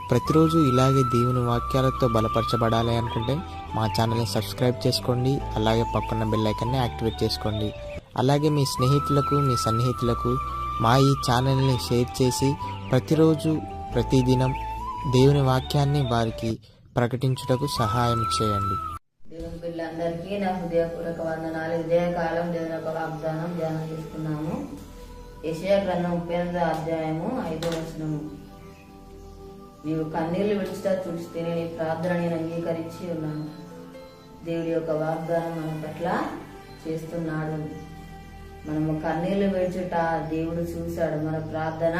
ప్రతిరోజు ఇలాగే దేవుని వాక్యాలతో బలపరచబడాలి అనుకుంటే మా ఛానల్ని సబ్స్క్రైబ్ చేసుకోండి. అలాగే పక్కన బెల్ ఐకాన్ని యాక్టివేట్ చేసుకోండి. అలాగే మీ స్నేహితులకు, మీ సన్నిహితులకు మా ఈ ఛానల్ని షేర్ చేసి ప్రతిరోజు ప్రతిదినం దేవుని వాక్యాన్ని వారికి ప్రకటించుటకు సహాయం చేయండి. దేవుని పిల్లలందరికీ నా హృదయపూర్వక వందనాలు. ఉదయకాలం దేవుని యొక్క వాగ్దానం ధ్యానం చేసుకున్నాము. యెషయా గ్రంథం 38వ అధ్యాయము 5వ వచనము. నీవు కన్నీళ్లు విడిచిట చూస్తే నీ ప్రార్థన నేను అంగీకరించి ఉన్నాను. దేవుడి యొక్క వాగ్దానం మన పట్ల చేస్తున్నాడు. మనము కన్నీళ్లు విడిచుట దేవుడు చూశాడు. మన ప్రార్థన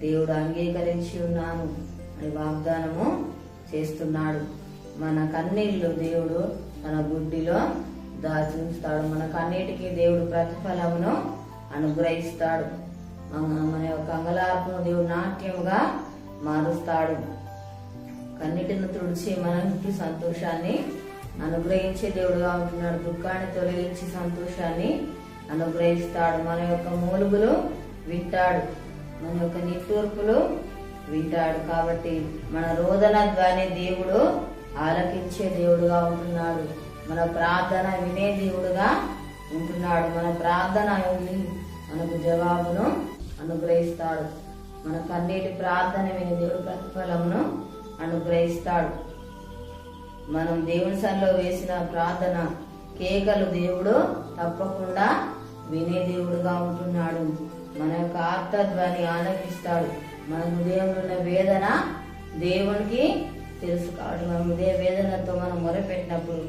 దేవుడు అంగీకరించి ఉన్నాను అని వాగ్దానము చేస్తున్నాడు. మన కన్నీళ్లు దేవుడు తన గుడ్డిలో దాచుంచుతాడు. మన కన్నీటికి దేవుడు ప్రతిఫలమును అనుగ్రహిస్తాడు. మన యొక్క అంగలార్పును దేవుడు నాట్యముగా మారుస్తాడు. కన్నీటిని తుడిచి మనకి సంతోషాన్ని అనుగ్రహించే దేవుడుగా ఉంటున్నాడు. దుఃఖాన్ని తొలగించి సంతోషాన్ని అనుగ్రహిస్తాడు. మన యొక్క మూలుగులు వింటాడు. మన యొక్క నిట్టూర్పులు వింటాడు. కాబట్టి మన రోదన ధ్వని దేవుడు ఆలకించే దేవుడుగా ఉంటున్నాడు. మన ప్రార్థన వినే దేవుడుగా ఉంటున్నాడు. మన ప్రార్థన మనకు జవాబును అనుగ్రహిస్తాడు. మన కన్నీటి ప్రార్థన విని దేవుడు ప్రతిఫలమును అనుగ్రహిస్తాడు. మనం దేవుని సన్నిధిలో వేసిన ప్రార్థన కేకలు దేవుడు తప్పకుండా వినే దేవుడుగా ఉంటున్నాడు. మన యొక్క ఆర్తధ్వని ఆలకిస్తాడు. మన హృదయంలో ఉన్న వేదన దేవునికి తెలుసు. కాబట్టి మన హృదయ వేదనతో మనం మొరపెట్టినప్పుడు,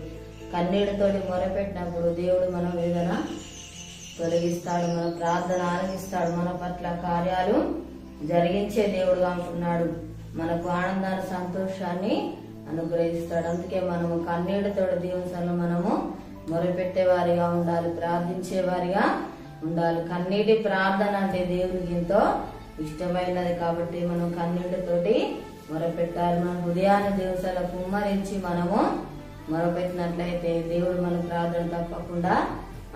కన్నీటితోటి మొరపెట్టినప్పుడు దేవుడు మన వేదన తొలగిస్తాడు. మన ప్రార్థన ఆలకిస్తాడు. మన పట్ల కార్యాలు జరిగించే దేవుడుగా ఉంటున్నాడు. మనకు ఆనందాన్ని, సంతోషాన్ని అనుగ్రహిస్తాడు. అందుకే మనము కన్నీటితోటి దేవుని సన్నిధిలో మనము మొరపెట్టే వారిగా ఉండాలి, ప్రార్థించే వారిగా ఉండాలి. కన్నీటి ప్రార్థన అంటే దేవునికి ఎంతో ఇష్టమైనది. కాబట్టి మనం కన్నీటితోటి మొరపెట్టాలి. మన హృదయాన్ని దేవుని సన్నిధిలో కుమ్మరించి మనము మొరపెట్టినట్లయితే దేవుడు మన ప్రార్థన తప్పకుండా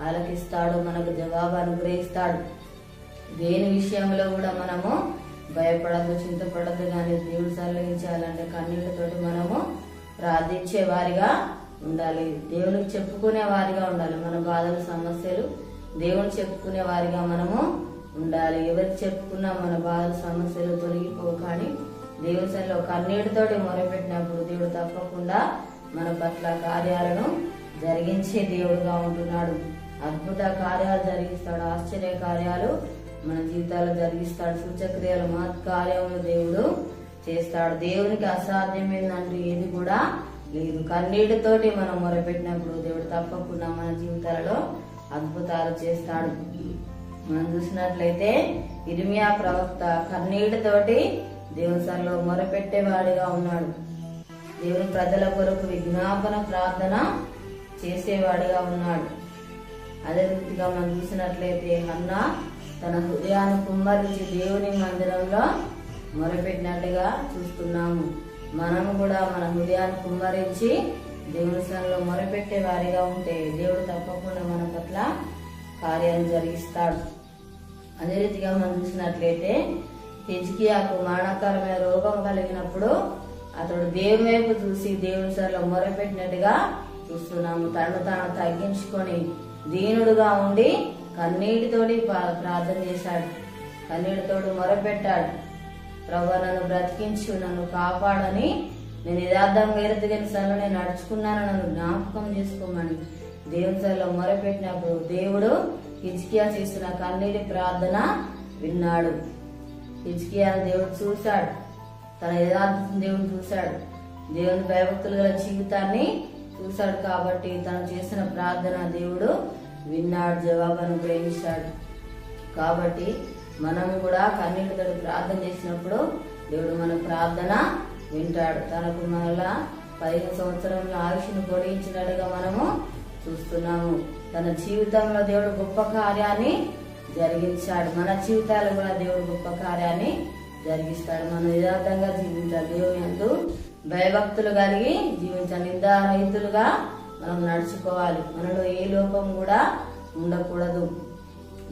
ఆలకిస్తాడు, మనకు జవాబు అనుగ్రహిస్తాడు. దేని విషయంలో కూడా మనము భయపడద్దు, చింతపడద్దు. కానీ దేవుడు సల్లించాలంటే కన్నీళ్లతోటి మనము ప్రార్థించే వారిగా ఉండాలి. దేవునికి చెప్పుకునే వారిగా ఉండాలి. మన బాధలు, సమస్యలు దేవుని చెప్పుకునే వారిగా మనము ఉండాలి. ఎవరికి చెప్పుకున్నా మన బాధలు, సమస్యలు తొలగిపోవు. కానీ దేవుని సన్నిధిలో కన్నీటితోటి మొరపెట్టినప్పుడు దేవుడు తప్పకుండా మన పట్ల కార్యాలను జరిగించే దేవుడుగా ఉంటున్నాడు. అద్భుత కార్యాలు జరిగిస్తాడు. ఆశ్చర్య కార్యాలు మన జీవితాలు జరిగిస్తాడు. సూచక్రియలు, మహత్ కార్యములు దేవుడు చేస్తాడు. దేవునికి అసాధ్యమైందంటూ ఏది కూడా లేదు. కన్నీటితోటి మనం మొరపెట్టినప్పుడు దేవుడు తప్పకుండా మన జీవితాలలో అద్భుతాలు చేస్తాడు. మనం చూసినట్లయితే ఇర్మియా ప్రవక్త కన్నీటితోటి దేవుని సన్నిధిలో మొరపెట్టేవాడిగా ఉన్నాడు. దేవుని ప్రజల కొరకు విజ్ఞాపన ప్రార్థన చేసేవాడిగా ఉన్నాడు. అదే రీతిగా మనం చూసినట్లయితే హన్నా తన హృదయాన్ని కుమ్మరించి దేవుని మందిరంలో మొరపెట్టినట్టుగా చూస్తున్నాము. మనము కూడా మన హృదయాన్ని కుమ్మరించి దేవుని సన్నిధిలో మొరపెట్టే వారిగా ఉంటే దేవుడు తప్పకుండా మన పట్ల కార్యాలు జరిగిస్తాడు. అదే రీతిగా మనం చూసినట్లయితే హిజ్కియాకు మరణకరమైన రోగం కలిగినప్పుడు అతడు దేవుని వైపు చూసి దేవుని సన్నిధిలో మొరపెట్టినట్టుగా చూస్తున్నాము. తను తాను తగ్గించుకొని దీనుడుగా ఉండి కన్నీటితోటి ప్రార్థన చేశాడు. కన్నీటితోటి మొరపెట్టాడు. ప్రభువా, నన్ను బ్రతికించు, నన్ను కాపాడని, నేను యథార్థంగా ఎరుతుగని సన్నిధిలో నేను నడుచుకున్నాను, నన్ను జ్ఞాపకం చేసుకోమని దేవుని సన్నిధిలో మొరపెట్టినప్పుడు దేవుడు హిజ్కియా చేసిన కన్నీటి ప్రార్థన విన్నాడు. హిజ్కియా దేవుడు చూశాడు. తన యథార్థం దేవుడు చూశాడు. దేవుని భయభక్తులు గల జీవితాన్ని చూశాడు. కాబట్టి తను చేసిన ప్రార్థన దేవుడు విన్నాడు, జవాబు అనుగ్రహించాడు. కాబట్టి మనం కూడా కన్నీటితో ప్రార్థన చేసినప్పుడు దేవుడు మన ప్రార్థన వింటాడు. తనకు మనలా 15 సంవత్సరంలో ఆయుష్ను పొడిగించినట్టుగా మనము చూస్తున్నాము. తన జీవితంలో దేవుడు గొప్ప కార్యాన్ని జరిగించాడు. మన జీవితాలు కూడా దేవుడు గొప్ప కార్యాన్ని జరిగిస్తాడు. మనం యథార్థంగా జీవించాలి. దేవుని యందు భయభక్తులు కలిగి జీవించాలి. నిందారహితులుగా మనం నడుచుకోవాలి. మనలో ఏ లోపం కూడా ఉండకూడదు.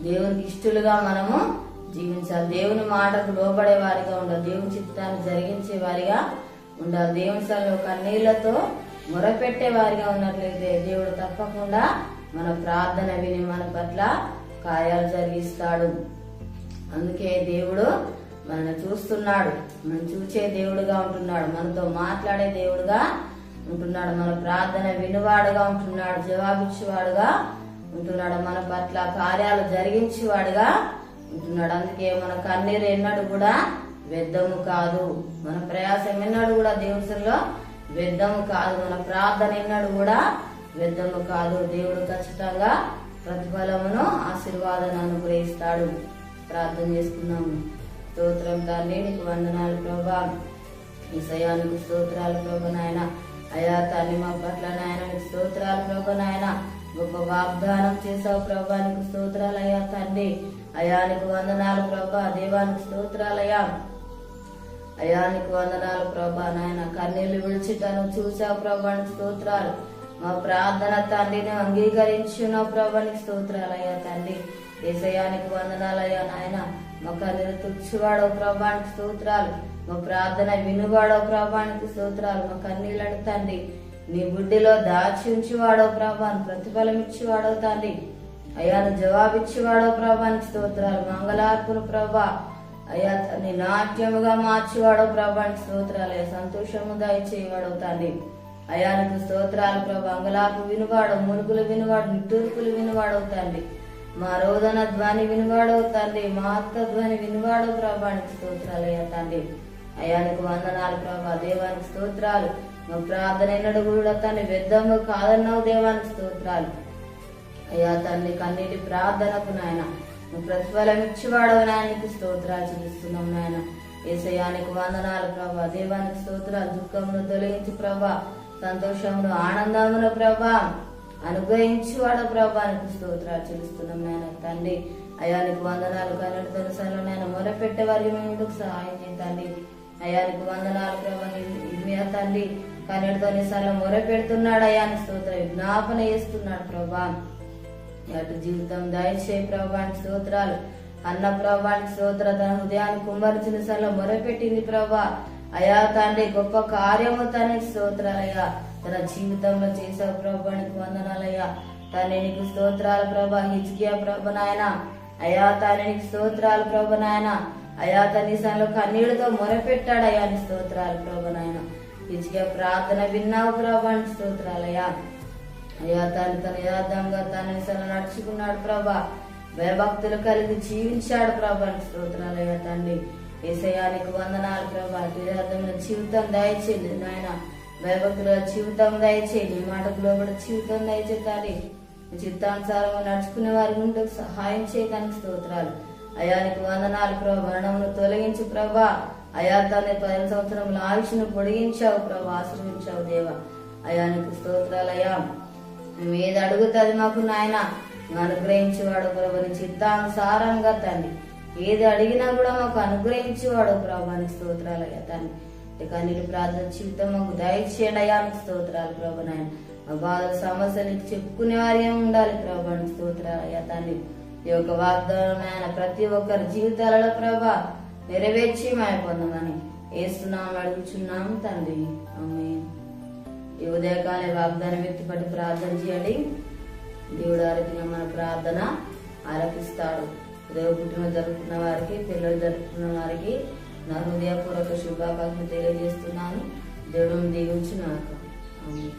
దేవునికి ఇష్టలుగా మనము జీవించాలి. దేవుని మాటకు లోబడే వారిగా ఉండాలి. దేవుని చిత్తాన్ని జరిగించే వారిగా ఉండాలి. దేవుని సన్నిధిలో కన్నీళ్లతో మొరపెట్టే వారిగా ఉన్నట్లయితే దేవుడు తప్పకుండా మన ప్రార్థన విని మన పట్ల కార్యాలు జరిగిస్తాడు. అందుకే దేవుడు మనల్ని చూస్తున్నాడు, మనం చూచే దేవుడుగా ఉంటున్నాడు, మనతో మాట్లాడే దేవుడుగా ఉంటున్నాడు, మన ప్రార్థన వినువాడుగా ఉంటున్నాడు, జవాబిచ్చేవాడుగా ఉంటున్నాడు, మన పట్ల కార్యాలు జరిగించేవాడుగా ఉంటున్నాడు. అందుకే మన కన్నీరు ఎన్నడూ కూడా వ్యర్థము కాదు, మన ప్రయాసం ఎన్నడూ కూడా దేవుడిలో వ్యర్థము కాదు, మన ప్రార్థన ఎన్నడూ కూడా వ్యర్థము కాదు. దేవుడు ఖచ్చితంగా ప్రతిఫలమును ఆశీర్వాదాన్ని అనుగ్రహిస్తాడు. ప్రార్థన చేసుకున్నాము. స్తోత్రం తండ్రి, నీకు వందనాలు ప్రభా. యేసయ్యా నీకు స్తోత్రాలు ప్రభా నాయన. అయా తల్లి మా పట్ల నాయన నీకు స్తోత్రాలు ప్రభా నాయన. గొప్ప వాగ్దానం చేసావు ప్రభా, నీకు స్తోత్రాలు అయ్యా తండ్రి. అయా నీకు వందనాలు ప్రభా. దేవానికి స్తోత్రాలయ్యా. అయా నీకు వందనాలు ప్రభా నాయన. కన్నీళ్లు విడిచిటను చూసావు ప్రభా, నీకు స్తోత్రాలు. మా ప్రార్థన తండ్రిని అంగీకరించున్నావు ప్రభా, నీకు స్తోత్రాలయ్యా తండ్రి. యేసయ్యానికి వందనాలయ్యా నాయన. మా కన్నీరు తుడిచివాడో ప్రభానికి స్తోత్రాలు. మా ప్రార్థన వినువాడో ప్రభానికి స్తోత్రాలు. మా కన్నీళ్ళని తండ్రి నీ బుడ్డిలో దాచి ఉంచివాడో ప్రభాని ప్రతిఫలం ఇచ్చివాడో తండ్రి. అయ్యాను జవాబిచ్చివాడో ప్రభానికి స్తోత్రాలు. మంగళార్పును ప్రభా అయ్యా నీ నాట్యముగా మార్చివాడో ప్రభానికి స్తోత్రాలు. అయ్యా సంతోషము దయచేవాడో తండ్రి. అయానికి స్తోత్రాలు ప్రభా. అంగలార్పు వినువాడు, మునుగులు వినువాడు, నిట్టూర్పులు వినువాడో తండ్రి. మా రోదన ధ్వని వినువాడో తండ్రి. మా ఆత్మ ధ్వని వినువాడో ప్రభానికి స్తోత్రాలు అయ్యా తండ్రి. అయానికి వందనాలు ప్రభా. దేవానికి స్తోత్రాలు. మా ప్రార్థన ఎన్నడూ కూడా తండ్రి వ్యర్థము కాదన్నావు దేవానికి స్తోత్రాలు. అయ్యా తండ్రి కన్నీటి ప్రార్థనకు నాయన నువ్వు ప్రతిఫలం ఇచ్చివాడవు నాయనకి స్తోత్రాలు చూపిస్తున్నాం నాయన. యేసయ్యానికి వందనాలు ప్రభా. దేవానికి స్తోత్రాలు. దుఃఖమును తొలగించి ప్రభా, సంతోషమును ఆనందమును ప్రభా అనుగ్రహించువాడ ప్రభానికి స్తోత్రాలు చెల్లిస్తున్నాం నాయన తండ్రి. అయానికి వందనాలు. కన్నడ తొలసలో నాయన మొరపెట్టే వారికి మేము ఎందుకు సహాయం చేయండి. అయానికి వందనాలు ప్రభా. ఇర్మియా తండ్రి కన్నడ తొలిసార్లు మొరపెడుతున్నాడు. అయానికి స్తోత్ర విజ్ఞాపన చేస్తున్నాడు ప్రభా. అటు జీవితం దయచేయి ప్రభానికి స్తోత్రాలు. అన్న ప్రభానికి స్తోత్ర. తన హృదయాన్ని కుమ్మరించిన సార్లు మొరపెట్టింది ప్రభా. అయా తండ్రి గొప్ప కార్యము తనకి స్తోత్రాలయ్యా. తన జీవితంలో చేసావు ప్రభానికి వందనాలయ్యా. తండ్రి నీకు స్తోత్రాలు ప్రభా. హిజ్కియా ప్రభ నాయన. అయా తండ్రి నీకు స్తోత్రాలు ప్రభ నాయన. అయా తన సార్లు కన్నీళ్లతో మొరపెట్టాడు. అయా నీ స్తోత్రాలు ప్రభ నాయన. హిజ్కియా ప్రార్థన విన్నావు ప్రభానికి స్తోత్రాలయ్యా. అయ్యా తండ్రి తన యథార్థంగా తన నిసార్లు నడుచుకున్నాడు ప్రభా. భయభక్తులు కలిగి జీవించాడు ప్రభానికి స్తోత్రాలయ్యా తండ్రి. యేసయ్యానికి వందనాలు ప్రభా. యథార్థమైన జీవితం దయచేయండి నాయన. భయభక్తుల జీవితం దయచేయండి. మాటకు లోబడి జీవితం దయచేయండి. చిత్తానుసారంగా నడుచుకునే వారికి ఉంటే సహాయం చేయడానికి స్తోత్రాలు. అయానికి వందనాలు ప్రభా. మరణమును తొలగించి ప్రభా. అయా తన 10 సంవత్సరముల ఆయుష్ను పొడిగించావు ప్రభా. ఆశ్రమించావు దేవా. అయానికి స్తోత్రాలయ్యా. మేము ఏది అడుగుతుంది మాకు నాయన అనుగ్రహించేవాడు ప్రభా. నీ చిత్తానుసారంగా తండ్రి ఏది అడిగినా కూడా మాకు అనుగ్రహించేవాడు ప్రభానికి స్తోత్రాలయ్యా తండ్రి. ఇక నీళ్ళు ప్రార్థన జీవితం మాకు దయచేయండి అయానికి స్తోత్రాలు ప్రభా నాయన. మా బాధ సమస్యలు చెప్పుకునే వారి ఉండాలి ప్రభానికి స్తోత్రాలు అయ్యా తండ్రి. ఈ యొక్క వాగ్దానం నాయన ప్రతి ఒక్కరి జీవితాలలో ప్రభా నెరవేర్చి మాయ పొందమని ఏస్తున్నాం అడుగుచున్నాము తండ్రి. ఆమేన్. ఈ ఉదయకాలే వాగ్దానం వ్యక్తిపట్టి ప్రార్థన చేయండి. దేవుడు ఆరోగ్యంగా మన ప్రార్థన ఆలకిస్తాడు. ఉదయ పుట్టిన జరుపుకున్న వారికి, పిల్లలు జరుపుకున్న వారికి నా హృదయపూర్వక శుభాకాంక్షలు తెలియజేస్తున్నాను. దేవుడు దీవించుగాక. ఆమేన్.